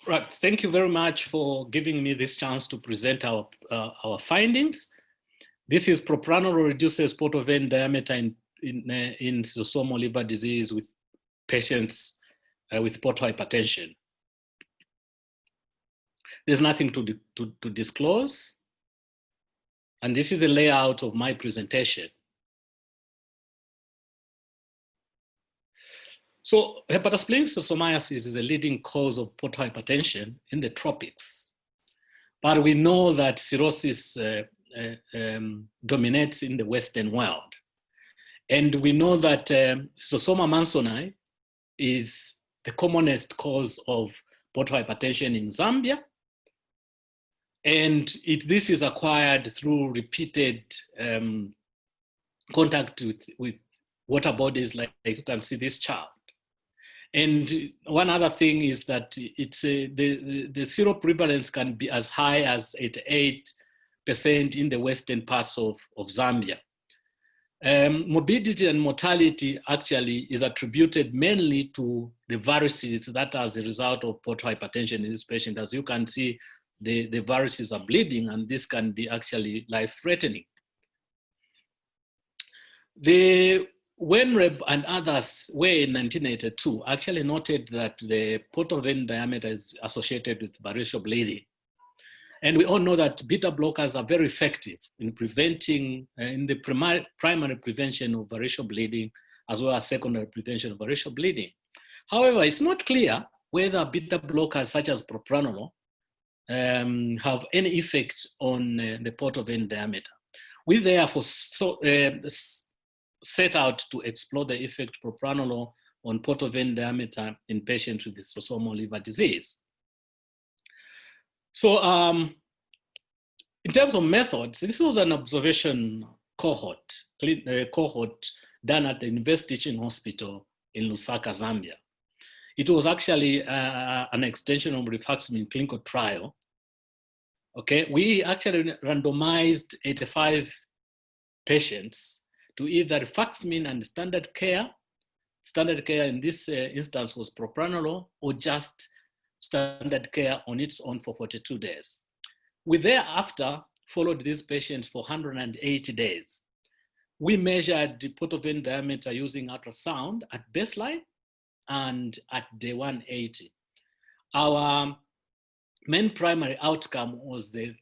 Right. Thank you very much for giving me this chance to present our findings. This is propranolol reduces portal vein diameter in schistosomal liver disease with patients with portal hypertension. There's nothing to disclose. And this is the layout of my presentation. So hepatospleen schistosomiasis is a leading cause of portal hypertension in the tropics. But we know that cirrhosis dominates in the Western world. And we know that Schistosoma mansoni is the commonest cause of portal hypertension in Zambia. And this is acquired through repeated contact with water bodies, like you can see this chart. And one other thing is that it's the seroprevalence can be as high as 88% in the western parts of Zambia. Morbidity and mortality actually is attributed mainly to the varices that are as a result of portal hypertension in this patient. As you can see, the varices are bleeding, and this can be actually life-threatening. The Wenreb and others were in 1982 actually noted that the portal vein diameter is associated with variceal bleeding. And we all know that beta blockers are very effective in preventing, in the primary prevention of variceal bleeding, as well as secondary prevention of variceal bleeding. However, it's not clear whether beta blockers such as propranolol have any effect on the portal vein diameter. We therefore set out to explore the effect of propranolol on portal vein diameter in patients with schistosomal liver disease. So in terms of methods, this was an observation cohort done at the University Teaching Hospital in Lusaka, Zambia. It was actually an extension of rifaximin clinical trial. Okay, we actually randomized 85 patients to either rifaximin and standard care. Standard care in this instance was propranolol, or just standard care on its own for 42 days. We thereafter followed these patients for 180 days. We measured the portal vein diameter using ultrasound at baseline and at day 180. Our main primary outcome was the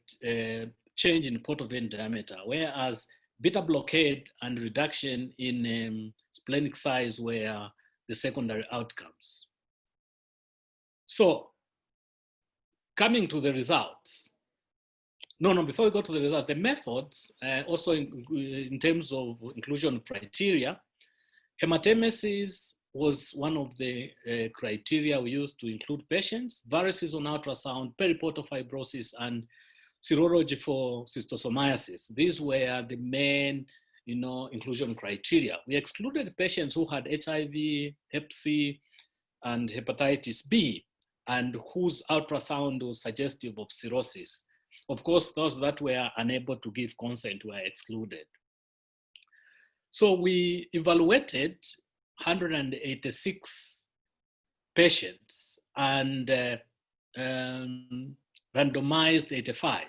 change in portal vein diameter, whereas beta blockade and reduction in splenic size were the secondary outcomes. So, coming to the results. Before we go to the results, the methods, also in terms of inclusion criteria, hematemesis was one of the criteria we used to include patients, varices on ultrasound, periportal fibrosis, and serology for schistosomiasis. These were the main, inclusion criteria. We excluded patients who had HIV, Hep C, and Hepatitis B, and whose ultrasound was suggestive of cirrhosis. Of course, those that were unable to give consent were excluded. So we evaluated 186 patients and randomized 85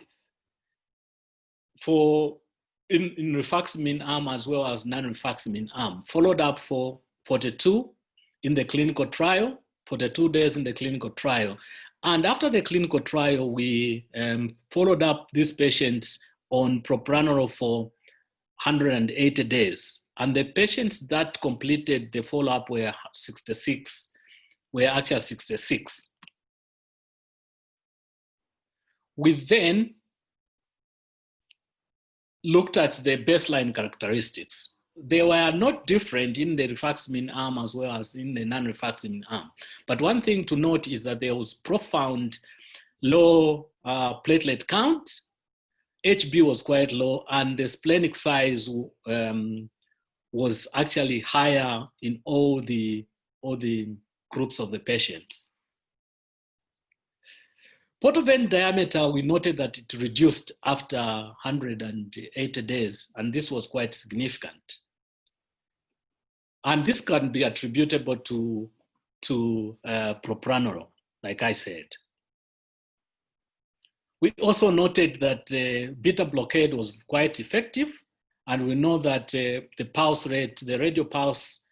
in rifaximin arm as well as non-rifaximin arm, followed up for 42 in the clinical trial, 42 days in the clinical trial. And after the clinical trial, we followed up these patients on propranolol for 180 days. And the patients that completed the follow-up were actually 66. We then looked at the baseline characteristics. They were not different in the rifaximin arm as well as in the non-rifaximin arm. But one thing to note is that there was profound low platelet count, HB was quite low, and the splenic size was actually higher in all the groups of the patients. Portal vein diameter, we noted that it reduced after 180 days, and this was quite significant. And this can be attributable to propranolol, like I said. We also noted that beta blockade was quite effective, and we know that the pulse rate, the radio pulse,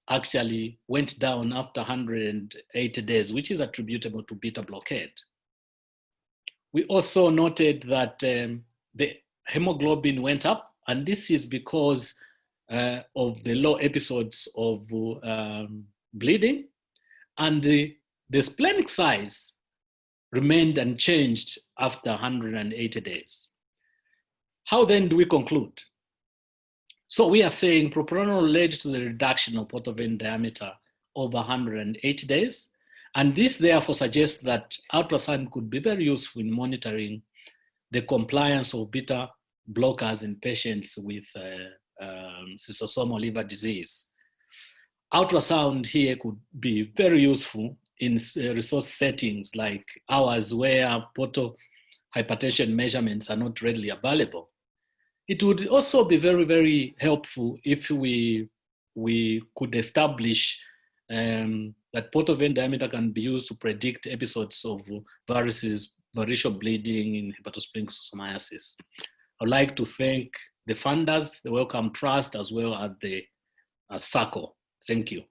actually went down after 180 days, which is attributable to beta blockade. We also noted that the hemoglobin went up, and this is because of the low episodes of bleeding, and the splenic size remained unchanged after 180 days. How then do we conclude? So we are saying propranolol led to the reduction of portal vein diameter over 180 days. And this therefore suggests that ultrasound could be very useful in monitoring the compliance of beta blockers in patients with schistosomal liver disease. Ultrasound here could be very useful in resource settings like ours where portal hypertension measurements are not readily available. It would also be very, very helpful if we could establish that portal vein diameter can be used to predict episodes of variceal bleeding in hepatosplenic schistosomiasis. I'd like to thank the funders, the Wellcome Trust, as well as the SACO. Thank you.